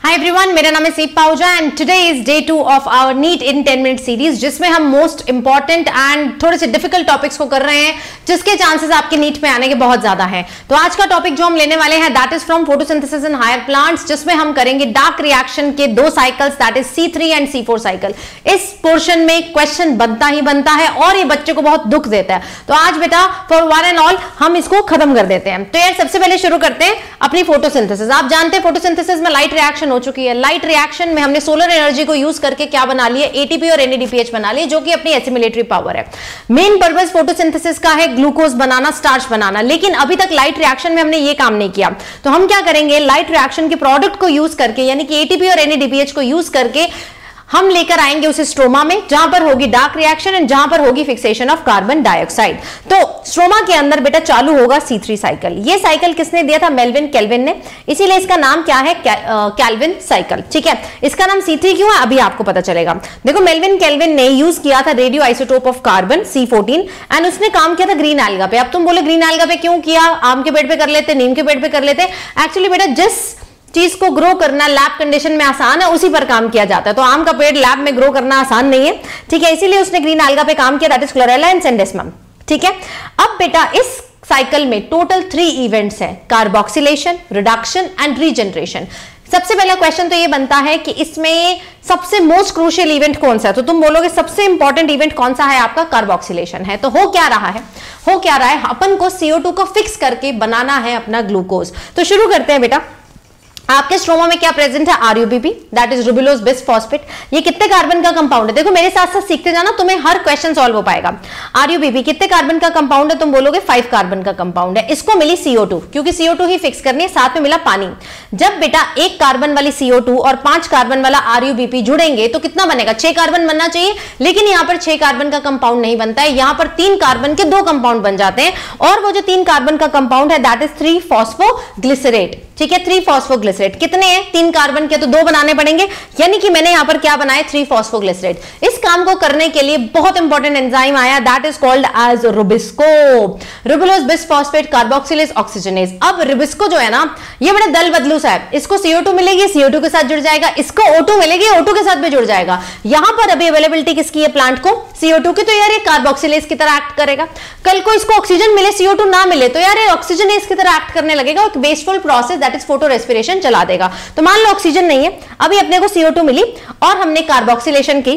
Hi everyone, मेरा नाम है Seep Pahuja and today is day 2 of our NEET in 10 minute series, जिसमें हम मोस्ट इंपॉर्टेंट एंड थोड़े से डिफिकल्ट टॉपिक्स को कर रहे हैं, जिसके चांसेस आपके नीट में आने के बहुत ज्यादा हैं। तो आज का टॉपिक जो हम लेने वाले हैं that is from photosynthesis in higher plants, जिसमें हम करेंगे डार्क रिएक्शन के दो cycles that is C3 and C4 cycle. इस पोर्शन में क्वेश्चन बनता ही बनता है और ये बच्चे को बहुत दुख देता है। तो आज बेटा फॉर वन एंड ऑल हम इसको खत्म कर देते हैं। तो यार सबसे पहले शुरू करते हैं अपनी फोटोसिंथेसिस। आप जानते हैं फोटोसिंथेसिस में लाइट रिएक्शन हो चुकी है। लाइट रिएक्शन में हमने सोलर एनर्जी को यूज करके क्या बना लिया, एटीपी और NADPH बना लिया, जो कि अपनी एसिमिलेटरी पावर है। मेन पर्पस फोटोसिंथेसिस का है ग्लूकोज बनाना, स्टार्च बनाना, लेकिन अभी तक लाइट रिएक्शन में हमने ये काम नहीं किया। तो हम क्या करेंगे, लाइट रिएक्शन के प्रोडक्ट को यूज करके यानी कि एटीपी और NADPH को यूज करके हम लेकर आएंगे उसे स्ट्रोमा में, जहां पर होगी डार्क रिएक्शन एंड जहां पर होगी फिक्सेशन ऑफ कार्बन डाइऑक्साइड। तो स्ट्रोमा के अंदर बेटा चालू होगा C3 साइकिल। ये साइकिल किसने दिया था, मेल्विन केल्विन ने, इसीलिए इसका नाम क्या है, केल्विन साइकिल। ठीक है, इसका नाम C3 क्यों है अभी आपको पता चलेगा। देखो मेल्विन केल्विन ने यूज किया था radio isotope of carbon C14 and उसने काम किया था ग्रीन एल्गा पे। अब तुम बोले ग्रीन एल्गा पे क्यों किया, आम के पेड़ पे कर लेते, नीम के पेड़ पे कर लेते। एक्चुअली बेटा जिस चीज को ग्रो करना लैब कंडीशन में आसान है उसी पर काम किया जाता है। तो आम का पेड़ लैब में ग्रो करना आसान नहीं है, ठीक है, इसीलिए उसने ग्रीन एल्गा पे काम किया, दैट इज क्लोरेला एंड सेंडेस्मम। ठीक है, अब बेटा इस साइकिल में टोटल 3 इवेंट्स हैं, कार्बोक्सिलेशन, रिडक्शन एंड रीजनरेशन। सबसे पहला क्वेश्चन तो ये बनता है कि इसमें सबसे मोस्ट क्रूशियल इवेंट कौन सा है। तो तुम बोलोगे सबसे इंपॉर्टेंट इवेंट कौन सा है, आपका कार्बोक्सिलेशन है। तो हो क्या रहा है, अपन को CO2 को फिक्स करके बनाना है अपना ग्लूकोज। तो शुरू करते हैं बेटा। आपके स्ट्रोमा में क्या प्रेजेंट है, RUBP दैट इज रुबिलोज बिसफॉस्फेट। ये कितने कार्बन का कंपाउंड है, देखो मेरे साथ साथ सीखते जाना, तुम्हें हर क्वेश्चन सॉल्व हो पाएगा। RUBP कितने कार्बन का कंपाउंड है, तुम बोलोगे 5 कार्बन का कंपाउंड है। इसको मिली CO2, क्योंकि CO2 ही फिक्स करनी है, साथ में मिला पानी। जब बेटा 1 कार्बन वाली CO2 और 5 कार्बन वाला RUBP जुड़ेंगे तो कितना बनेगा, 6 कार्बन बनना चाहिए, लेकिन यहां पर 6 कार्बन का कंपाउंड नहीं बनता है, यहां पर 3 कार्बन के 2 कंपाउंड बन जाते हैं। और वो जो 3 कार्बन का कंपाउंड है दैट इज 3-फॉस्फोग्लिसरेट। ठीक है, 3-फॉस्फोग्लिसरेट कितने हैं, 3 कार्बन के, तो 2 बनाने पड़ेंगे, यानी कि मैंने यहां पर क्या बनाया, 3-फॉस्फोग्लिसरेट। इस काम को करने के लिए बहुत इंपॉर्टेंट एंजाइम आया that is called as rubisco, ribulose bisphosphate carboxylase oxygenase. अब रुबिस्को जो है ना, ये बड़ा दल बदलू सा है, इसको CO2 मिलेगी, CO2 के साथ जुड़ जाएगा, इसको O2 मिलेगी, O2 के साथ भी जुड़ जाएगा। यहां पर अभी अवेलेबिलिटी किसकी है प्लांट को, CO2 की, तो यार ये कार्बोक्सिलेज की तरह एक्ट करेगा। कल को इसको ऑक्सीजन मिले, CO2 ना मिले, तो यार ये ऑक्सीजनेज की तरह एक्ट करने लगेगा, एक wasteful process that is photo respiration चला देगा। तो मान लो ऑक्सीजन नहीं है, अभी अपने को CO2 मिली और हमने कार्बोक्सिलेशन की,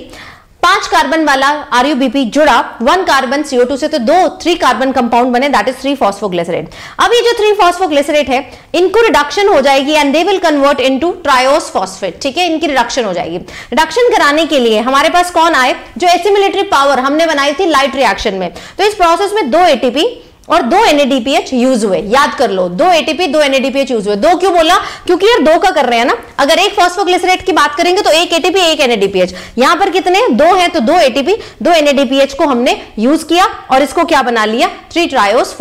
5 कार्बन वाला RUBP जुड़ा 1 कार्बन CO2 से, तो 3 कार्बन कंपाउंड बने दैट इज 3-फॉस्फोग्लिसरेट। अब ये जो 3-फॉस्फोग्लिसरेट है इनको रिडक्शन हो जाएगी and they will convert into triose phosphate. ठीक है, इनकी रिडक्शन हो जाएगी। रिडक्शन कराने के लिए हमारे पास कौन आए, जो एसिमिलेटरी पावर हमने बनाई थी लाइट रिएक्शन में। तो इस प्रोसेस में 2 ATP और 2 NADPH यूज हुए, याद कर लो, 2 ATP 2 NADPH यूज हुए। 2 क्यों बोला, क्योंकि यार 2 का कर रहे हैं ना, अगर 1 फॉस्फोग्लिसरेट की बात करेंगे तो 1 ATP 1 NADPH, यहां पर कितने 2 हैं, तो 2 ATP 2 NADPH को हमने यूज किया और इसको क्या बना लिया, 3-ट्रायोस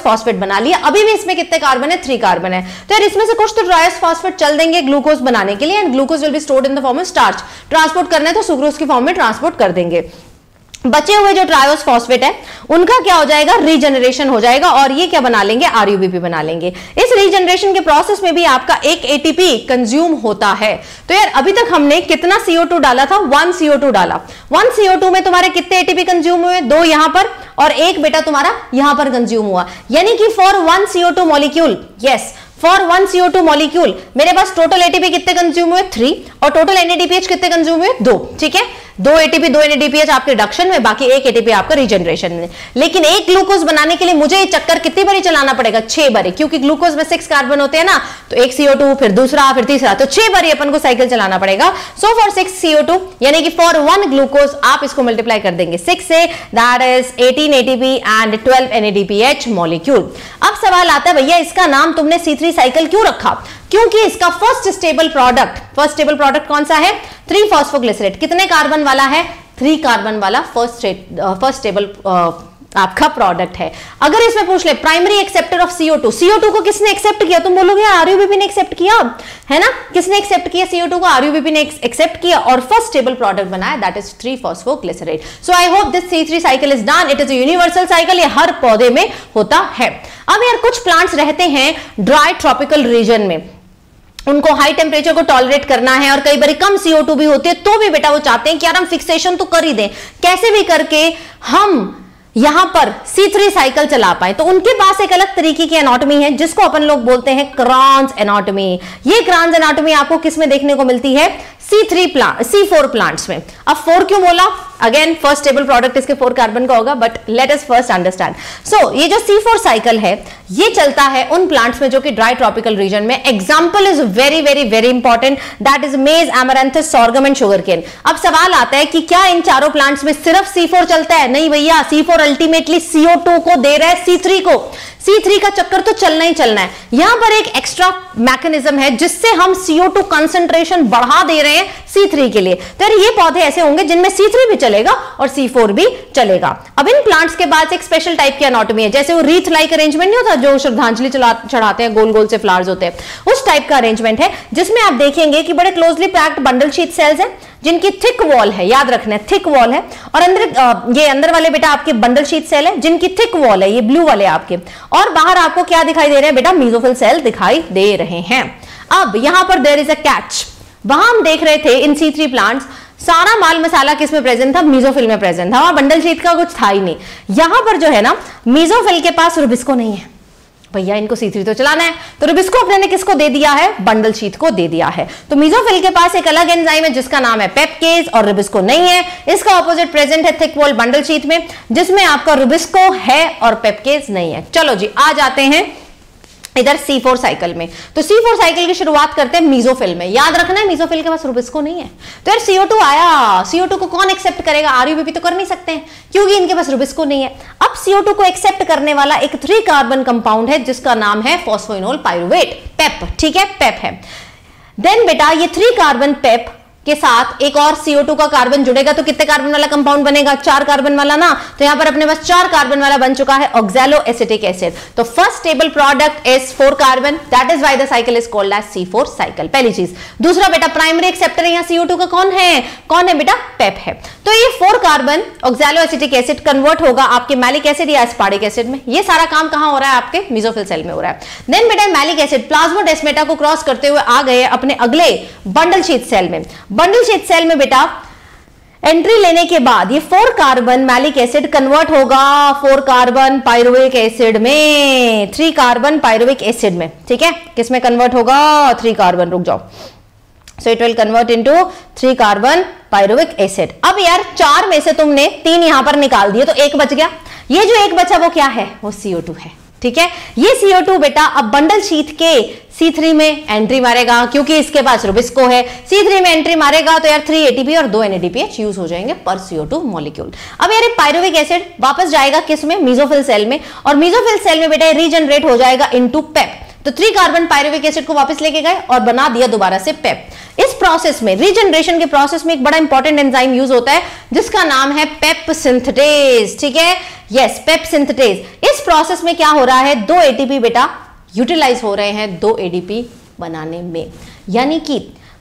फॉस्फेट बना लिया। अभी भी इसमें कितने कार्बन है, 3 कार्बन है, तो यार इसमें से कुछ तो ट्रायोस फॉस्फेट चल देंगे ग्लूकोज बनाने के लिए and glucose will be stored in the form of starch. Transport करना है तो सुक्रोज की फॉर्म में ट्रांसपोर्ट कर देंगे। बचे हुए जो ट्रायोस फॉस्फेट है उनका क्या हो जाएगा, रीजनरेशन हो जाएगा और ये क्या बना लेंगे, RUBP बना लेंगे। इस रीजनरेशन के प्रोसेस में भी आपका 1 ATP कंज्यूम होता है। तो यार अभी तक हमने कितना CO2 डाला था, 1 CO2 डाला। 1 CO2 में तुम्हारे कितने ATP कंज्यूम हुए, 2 यहां पर और 1 बेटा तुम्हारा यहां पर कंज्यूम हुआ, यानी कि for 1 CO2 molecule, yes for 1 CO2 molecule मेरे पास टोटल ATP कितने कंज्यूम हुए, 3 और टोटल NADPH कितने कंज्यूम हुए, 2। ठीक है, 2 ATP 2 NADPH आपके रिडक्शन में, बाकी 1 ATP आपका रीजनरेशन में। लेकिन एक ग्लूकोज बनाने के लिए मुझे ये चक्कर कितनी बारी चलाना पड़ेगा, 6 बारी, क्योंकि ग्लूकोज में 6 कार्बन होते हैं ना, तो 1 CO2 फिर दूसरा फिर तीसरा, तो 6 बारी अपन को साइकिल चलाना पड़ेगा। सो फॉर 6 CO2 यानी कि फॉर 1 ग्लूकोज आप इसको मल्टीप्लाई कर देंगे 6 से, that is 18 ATP and 12 NADPH molecule. अब सवाल आता है भैया इसका नाम तुमने C3 साइकिल क्यों रखा, क्योंकि इसका फर्स्ट स्टेबल प्रोडक्ट कौन सा है, 3-फॉस्फोग्लिसरेट। कितने कार्बन वाला है, 3 कार्बन वाला फर्स्ट स्टेबल आपका प्रोडक्ट है। अगर इसमें पूछ ले प्राइमरी एक्सेप्टर ऑफ CO2 को किसने एक्सेप्ट किया, तुम बोलोगे RUBP ने एक्सेप्ट किया, है ना, किसने एक्सेप्ट किया CO2 को, RUBP ने एक्सेप्ट किया और फर्स्ट स्टेबल प्रोडक्ट बनाया दैट इज 3-फॉस्फोग्लिसरेट। So I hope this C3 cycle is done, it is a universal cycle, ये हर पौधे में होता है। अब यार कुछ प्लांट्स रहते हैं ड्राई ट्रॉपिकल रीजन में, उनको हाई टेम्परेचर को टॉलरेट करना है और कई बार कम CO2 भी होती है, तो भी बेटा वो चाहते हैं कि यार हम फिक्सेशन तो कर ही दें, कैसे भी करके हम यहां पर C3 साइकिल चला पाए। तो उनके पास एक अलग तरीके की एनाटॉमी है जिसको अपन लोग बोलते हैं क्रांस एनाटॉमी। ये क्रांस एनाटॉमी आपको किस में देखने को मिलती है? C4 प्लांट्स में। अब 4 क्यों बोला? अगेन फर्स्ट स्टेबल प्रोडक्ट इसके 4 कार्बन का होगा, but let us first understand. So ये जो C4 साइकिल है ये चलता है उन प्लांट्स में जो कि ड्राई ट्रॉपिकल रीजन में। Example is very very very important, that is मेज, एमरैंथस, सॉर्गम एंड शुगरकेन। अब सवाल आता है कि क्या इन चारों प्लांट्स में सिर्फ C4 चलता है? नहीं भैया, C4 अल्टीमेटली CO2 को दे रहा है C3 को। C3 का चक्कर तो चलना ही चलना है। यहां पर एक एक्स्ट्रा मैकेनिज्म है जिससे हम CO2 कंसंट्रेशन बढ़ा दे रहे हैं C3 के लिए। तो यार ये पौधे ऐसे होंगे जिनमें C3 भी चलेगा और C4 भी चलेगा। अब इन प्लांट्स के बाद एक स्पेशल टाइप की एनाटॉमी है, जैसे वो रीथ लाइक अरेंजमेंट नहीं होता जो श्रद्धांजलि चढ़ाते हैं, गोल गोल से फ्लावर्स होते हैं, उस टाइप का अरेंजमेंट है जिसमें आप देखेंगे कि बड़े closely packed bundle sheath sales हैं जिनकी थिक वॉल है, याद रखना है थिक वॉल है, और अंदर ये अंदर वाले बेटा आपके बंडल शीथ सेल है जिनकी थिक वॉल है, ये ब्लू वाले आपके, और बाहर आपको क्या दिखाई दे रहे हैं बेटा? मेसोफिल सेल दिखाई दे रहे हैं। अब यहां पर देयर इज अ कैच। वहां हम देख रहे थे इन C3 प्लांट्स सारा माल मसाला किस में प्रेजेंट था? मेसोफिल में प्रेजेंट था, वहां बंडल शीथ का कुछ था ही नहीं। यहां पर जो है ना मेसोफिल के पास रुबिस्को नहीं है, भैया इनको C3 तो चलाना है, तो रुबिस्को अपने ने किसको दे दिया है? बंडल शीथ को दे दिया है। तो मेसोफिल के पास एक अलग एंजाइम है जिसका नाम है पेपकेज, और रुबिस्को नहीं है। इसका ऑपोजिट प्रेजेंट है थिक वॉल बंडल शीथ में जिसमें आपका रुबिस्को है और पेपकेज नहीं है। चलो जी आ जाते हैं इधर C4 साइकिल में। तो C4 साइकिल की शुरुआत करते हैं मेसोफिल में। याद रखना है मेसोफिल के पास रुबिस्को नहीं है, तो यार CO2 आया, CO2 को कौन एक्सेप्ट करेगा? RUBP तो कर नहीं सकते हैं क्योंकि इनके पास रुबिस्को नहीं है। अब CO2 को एक्सेप्ट करने वाला एक 3 कार्बन कंपाउंड है जिसका नाम है फॉस्फोइनोल पाइरुवेट, पेप। ठीक है, पेप है। देन बेटा ये 3 कार्बन पेप के साथ एक और CO2 का कार्बन जुड़ेगा तो कितने कार्बन वाला कंपाउंड बनेगा? 4 कार्बन वाला ना। तो यहां पर अपने पास 4 कार्बन वाला बन चुका है ऑक्सैलो एसिटिक एसिड। तो first stable product is 4 carbon, that is why the cycle is called as C4 cycle. पहली चीज। दूसरा बेटा प्राइमरी एक्सेप्टर यहां CO2 का कौन है? कौन है बेटा? पेप है। तो ये 4 carbon oxalo acetic acid convert होगा आपके मैलिक एसिड या एस्पार्टिक एसिड में। ये सारा काम कहां हो रहा है? आपके मेसोफिल सेल में हो रहा है। देन बेटा मैलिक एसिड प्लाज्मोडेस्माटा को क्रॉस करते हुए आ गए अपने अगले बंडल शीथ सेल में। बंडल शीथ सेल में बेटा एंट्री लेने के बाद ये 4 कार्बन मैलिक एसिड कन्वर्ट होगा 4 कार्बन पाइरुविक एसिड में, 3 कार्बन पाइरुविक एसिड में। ठीक है, किस में कन्वर्ट होगा? 3 कार्बन, रुक जाओ। So it will convert into 3 carbon pyruvic acid. अब यार 4 में से तुमने 3 यहां पर निकाल दिए तो 1 बच गया। ये जो 1 बचा वो क्या है? वो CO2 है। ठीक है, ये CO2 बेटा अब बंडल शीथ के C3 में एंट्री मारेगा क्योंकि इसके पास रुबिस्को है। C3 में एंट्री मारेगा तो यार 3 ATP और 2 NADPH यूज हो जाएंगे पर CO2 मॉलिक्यूल। अब यार पाइरुविक एसिड वापस जाएगा किस में? मेसोफिल सेल में, और मेसोफिल सेल में बेटा रीजनरेट हो जाएगा इनटू पेप। तो 3 कार्बन पाइरुविक एसिड को वापस लेके गए और बना दिया दोबारा से पेप। इस प्रोसेस में, रीजनरेशन के प्रोसेस में एक बड़ा इंपॉर्टेंट एंजाइम यूज होता है जिसका नाम है पेप सिंथेटेज। ठीक है, यस, पेप सिंथेटेज। इस प्रोसेस में क्या हो रहा है? 2 ATP बेटा यूटिलाइज हो रहे हैं 2 ADP बनाने में, यानी कि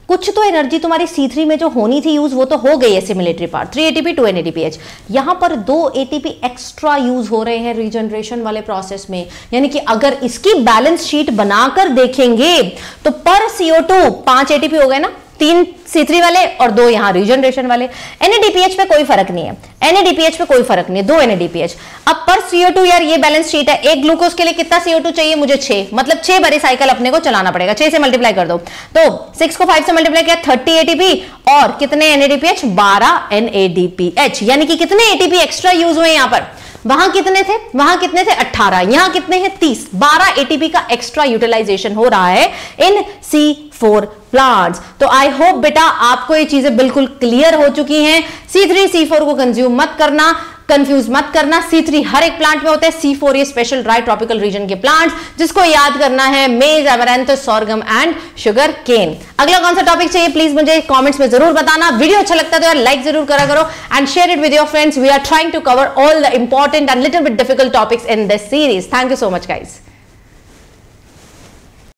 कुछ तो एनर्जी तुम्हारी C3 में जो होनी थी यूज वो तो हो गई है, सिमिलेटरी पार्ट 3 ATP 2 NADPH। यहां पर 2 ATP एक्स्ट्रा यूज हो रहे हैं रीजनरेशन वाले प्रोसेस में, यानी कि अगर इसकी बैलेंस शीट बनाकर देखेंगे तो पर CO2 5 ATP हो गए ना, 3 C3 वाले और 2 यहां रीजनरेशन वाले। NADPH पे कोई फर्क नहीं है, NADPH पे कोई फर्क नहीं है, 2 NADPH। अब पर CO2 यार ये बैलेंस शीट है, एक ग्लूकोज के लिए कितना CO2 चाहिए मुझे? 6, मतलब 6 बारी साइकिल अपने को चलाना पड़ेगा। 6 से मल्टीप्लाई कर दो तो 6 को 5 से मल्टीप्लाई किया 30 ATP और कितने NADPH? 12 NADPH, यानी कि कितने ATP एक्स्ट्रा यूज हुए यहां पर? वहां कितने थे? वहां कितने थे? 18, यहां कितने हैं? 30। 12 ATP का एक्स्ट्रा यूटिलाइजेशन हो रहा है इन C4 प्लांट्स। तो आई होप बेटा आपको ये चीजें बिल्कुल क्लियर हो चुकी हैं। C3 C4 को कंज्यूम मत करना, कंफ्यूज मत करना। C3 हर एक प्लांट में होता है, C4 ये स्पेशल ड्राई ट्रॉपिकल रीजन के प्लांट्स जिसको याद करना है मेज, एमरैंथस, सॉर्गम एंड शुगर केन। अगला कौन सा टॉपिक चाहिए प्लीज मुझे कमेंट्स में जरूर बताना। वीडियो अच्छा लगता है तो यार लाइक जरूर करा करो and share it with your friends. We are trying to cover all the important and little bit difficult topics in this series. Thank you so much guys.